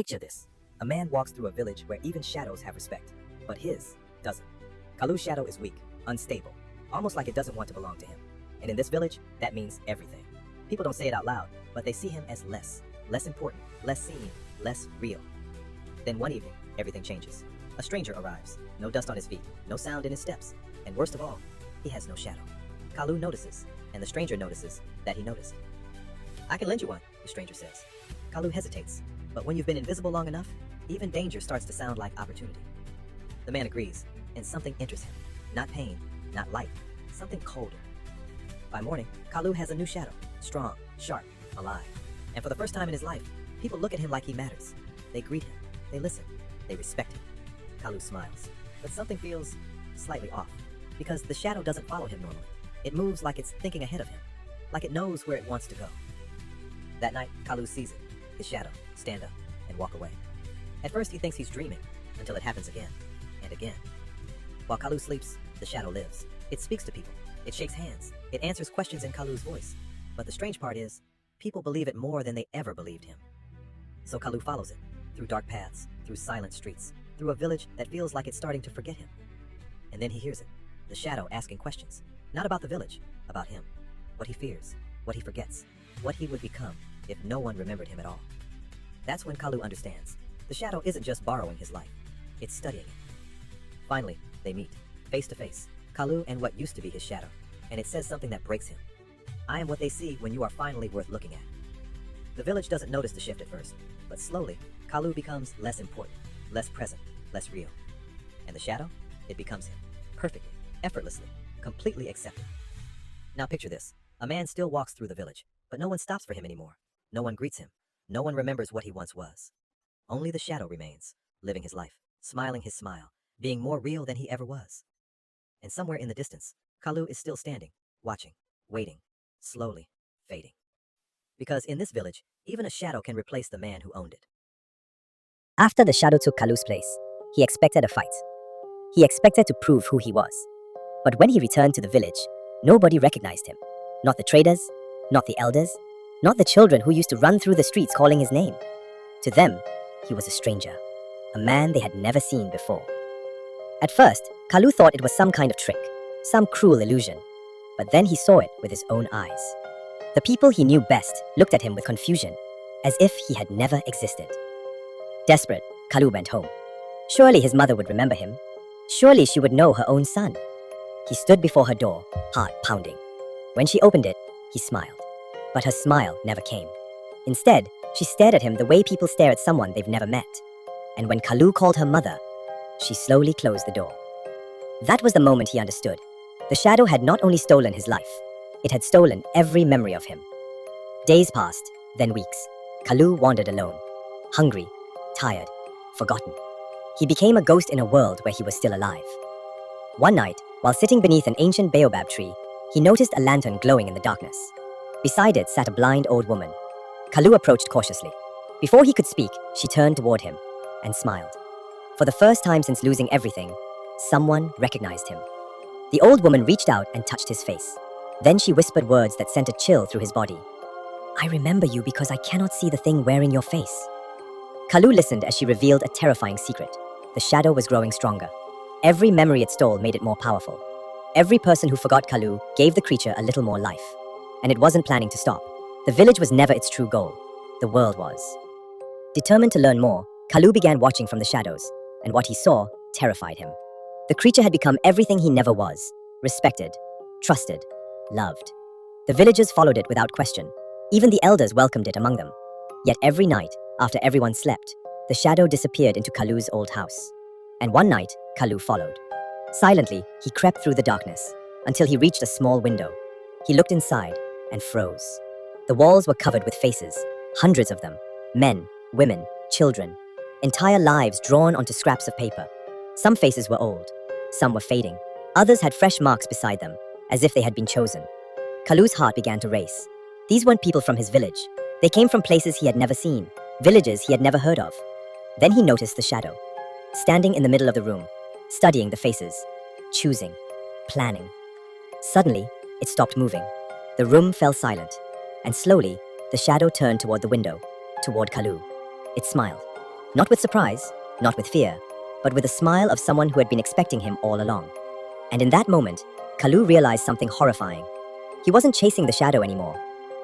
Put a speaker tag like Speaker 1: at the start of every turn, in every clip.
Speaker 1: Picture this. A man walks through a village where even shadows have respect, but his doesn't. Kalu's shadow is weak, unstable, almost like it doesn't want to belong to him. And in this village, that means everything. People don't say it out loud, but they see him as less important, less seen, less real. Then one evening, everything changes. A stranger arrives, no dust on his feet, no sound in his steps, and worst of all, he has no shadow. Kalu notices, and the stranger notices that he noticed. "I can lend you one," the stranger says. Kalu hesitates, but when you've been invisible long enough, even danger starts to sound like opportunity. The man agrees, and something enters him. Not pain, not light, something colder. By morning, Kalu has a new shadow, strong, sharp, alive. And for the first time in his life, people look at him like he matters. They greet him, they listen, they respect him. Kalu smiles, but something feels slightly off, because the shadow doesn't follow him normally. It moves like it's thinking ahead of him, like it knows where it wants to go. That night, Kalu sees it, his shadow, stand up and walk away. At first he thinks he's dreaming, until it happens again and again. While Kalu sleeps, the shadow lives. It speaks to people, it shakes hands, it answers questions in Kalu's voice. But the strange part is, people believe it more than they ever believed him. So Kalu follows it, through dark paths, through silent streets, through a village that feels like it's starting to forget him. And then he hears it, the shadow asking questions, not about the village, about him, what he fears, what he forgets, what he would become if no one remembered him at all. That's when Kalu understands. The shadow isn't just borrowing his life, it's studying it. Finally, they meet, face to face, Kalu and what used to be his shadow, and it says something that breaks him. "I am what they see when you are finally worth looking at." The village doesn't notice the shift at first, but slowly, Kalu becomes less important, less present, less real. And the shadow? It becomes him, perfectly, effortlessly, completely accepted. Now picture this. A man still walks through the village, but no one stops for him anymore. No one greets him. No one remembers what he once was. Only the shadow remains, living his life, smiling his smile, being more real than he ever was. And somewhere in the distance, Kalu is still standing, watching, waiting, slowly fading. Because in this village, even a shadow can replace the man who owned it.
Speaker 2: After the shadow took Kalu's place, he expected a fight. He expected to prove who he was. But when he returned to the village, nobody recognized him. Not the traders, not the elders, not the children who used to run through the streets calling his name. To them, he was a stranger, a man they had never seen before. At first, Kalu thought it was some kind of trick, some cruel illusion. But then he saw it with his own eyes. The people he knew best looked at him with confusion, as if he had never existed. Desperate, Kalu went home. Surely his mother would remember him. Surely she would know her own son. He stood before her door, heart pounding. When she opened it, he smiled. But her smile never came. Instead, she stared at him the way people stare at someone they've never met. And when Kalu called her mother, she slowly closed the door. That was the moment he understood. The shadow had not only stolen his life, it had stolen every memory of him. Days passed, then weeks. Kalu wandered alone, hungry, tired, forgotten. He became a ghost in a world where he was still alive. One night, while sitting beneath an ancient baobab tree, he noticed a lantern glowing in the darkness. Beside it sat a blind old woman. Kalu approached cautiously. Before he could speak, she turned toward him and smiled. For the first time since losing everything, someone recognized him. The old woman reached out and touched his face. Then she whispered words that sent a chill through his body. "I remember you because I cannot see the thing wearing your face." Kalu listened as she revealed a terrifying secret. The shadow was growing stronger. Every memory it stole made it more powerful. Every person who forgot Kalu gave the creature a little more life. And it wasn't planning to stop. The village was never its true goal. The world was. Determined to learn more, Kalu began watching from the shadows, and what he saw terrified him. The creature had become everything he never was: respected, trusted, loved. The villagers followed it without question. Even the elders welcomed it among them. Yet every night, after everyone slept, the shadow disappeared into Kalu's old house. And one night, Kalu followed. Silently, he crept through the darkness, until he reached a small window. He looked inside and froze. The walls were covered with faces, hundreds of them, men, women, children, entire lives drawn onto scraps of paper. Some faces were old, some were fading. Others had fresh marks beside them, as if they had been chosen. Kalu's heart began to race. These weren't people from his village. They came from places he had never seen, villages he had never heard of. Then he noticed the shadow, standing in the middle of the room, studying the faces, choosing, planning. Suddenly, it stopped moving. The room fell silent, and slowly, the shadow turned toward the window, toward Kalu. It smiled. Not with surprise, not with fear, but with a smile of someone who had been expecting him all along. And in that moment, Kalu realized something horrifying. He wasn't chasing the shadow anymore.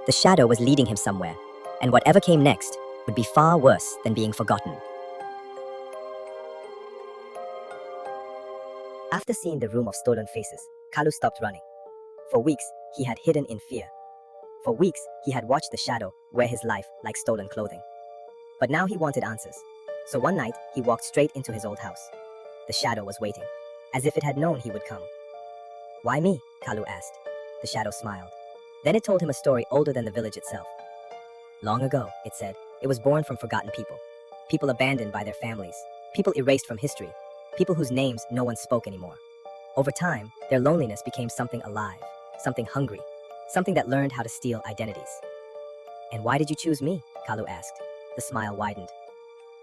Speaker 2: The shadow was leading him somewhere, and whatever came next would be far worse than being forgotten. After seeing the room of stolen faces, Kalu stopped running. For weeks, he had hidden in fear. For weeks, he had watched the shadow wear his life like stolen clothing. But now he wanted answers. So one night, he walked straight into his old house. The shadow was waiting, as if it had known he would come. "Why me?" Kalu asked. The shadow smiled. Then it told him a story older than the village itself. Long ago, it said, it was born from forgotten people. People abandoned by their families. People erased from history. People whose names no one spoke anymore. Over time, their loneliness became something alive, something hungry, something that learned how to steal identities. "And why did you choose me?" Kalu asked. The smile widened.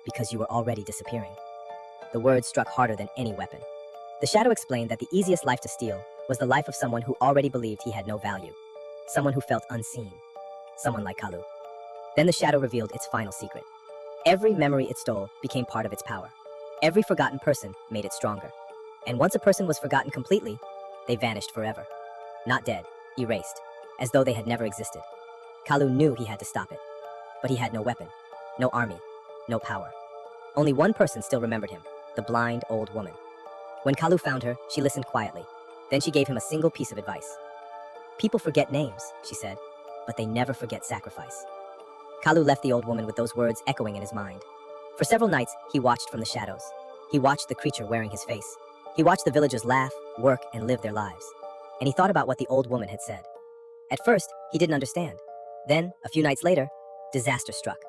Speaker 2: "Because you were already disappearing." The words struck harder than any weapon. The shadow explained that the easiest life to steal was the life of someone who already believed he had no value. Someone who felt unseen. Someone like Kalu. Then the shadow revealed its final secret. Every memory it stole became part of its power. Every forgotten person made it stronger. And once a person was forgotten completely, they vanished forever. Not dead, erased, as though they had never existed. Kalu knew he had to stop it. But he had no weapon, no army, no power. Only one person still remembered him, the blind old woman. When Kalu found her, she listened quietly. Then she gave him a single piece of advice. "People forget names," she said, "but they never forget sacrifice." Kalu left the old woman with those words echoing in his mind. For several nights, he watched from the shadows. He watched the creature wearing his face. He watched the villagers laugh, work, and live their lives. And he thought about what the old woman had said. At first, he didn't understand. Then, a few nights later, disaster struck.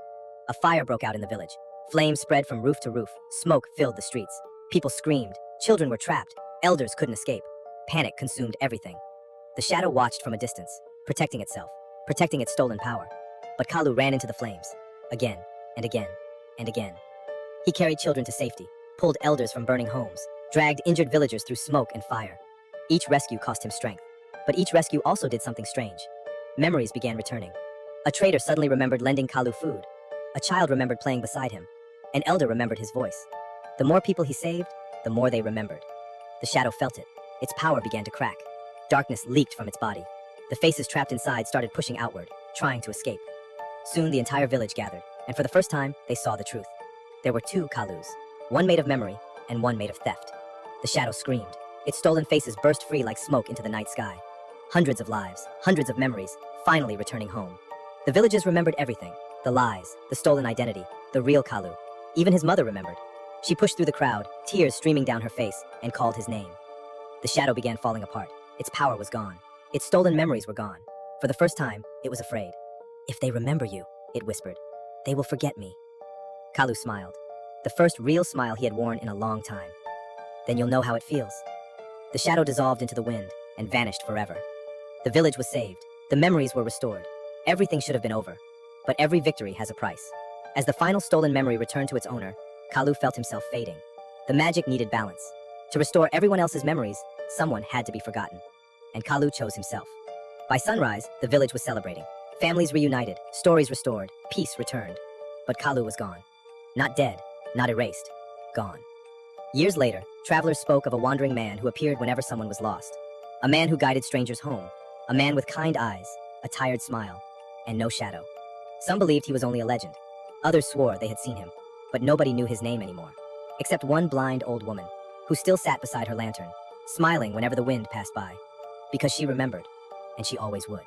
Speaker 2: A fire broke out in the village. Flames spread from roof to roof. Smoke filled the streets. People screamed. Children were trapped. Elders couldn't escape. Panic consumed everything. The shadow watched from a distance, protecting itself, protecting its stolen power. But Kalu ran into the flames, again and again and again. He carried children to safety, pulled elders from burning homes, dragged injured villagers through smoke and fire. Each rescue cost him strength, but each rescue also did something strange. Memories began returning. A trader suddenly remembered lending Kalu food. A child remembered playing beside him. An elder remembered his voice. The more people he saved, the more they remembered. The shadow felt it. Its power began to crack. Darkness leaked from its body. The faces trapped inside started pushing outward, trying to escape. Soon the entire village gathered, and for the first time, they saw the truth. There were two Kalus, one made of memory and one made of theft. The shadow screamed. Its stolen faces burst free like smoke into the night sky. Hundreds of lives, hundreds of memories, finally returning home. The villagers remembered everything. The lies, the stolen identity, the real Kalu. Even his mother remembered. She pushed through the crowd, tears streaming down her face, and called his name. The shadow began falling apart. Its power was gone. Its stolen memories were gone. For the first time, it was afraid. "If they remember you," it whispered, "they will forget me." Kalu smiled. The first real smile he had worn in a long time. "Then you'll know how it feels." The shadow dissolved into the wind and vanished forever. The village was saved. The memories were restored. Everything should have been over. But every victory has a price. As the final stolen memory returned to its owner, Kalu felt himself fading. The magic needed balance. To restore everyone else's memories, someone had to be forgotten. And Kalu chose himself. By sunrise, the village was celebrating. Families reunited, stories restored, peace returned. But Kalu was gone. Not dead, not erased, gone. Years later, travelers spoke of a wandering man who appeared whenever someone was lost. A man who guided strangers home. A man with kind eyes, a tired smile, and no shadow. Some believed he was only a legend. Others swore they had seen him. But nobody knew his name anymore. Except one blind old woman, who still sat beside her lantern, smiling whenever the wind passed by. Because she remembered, and she always would.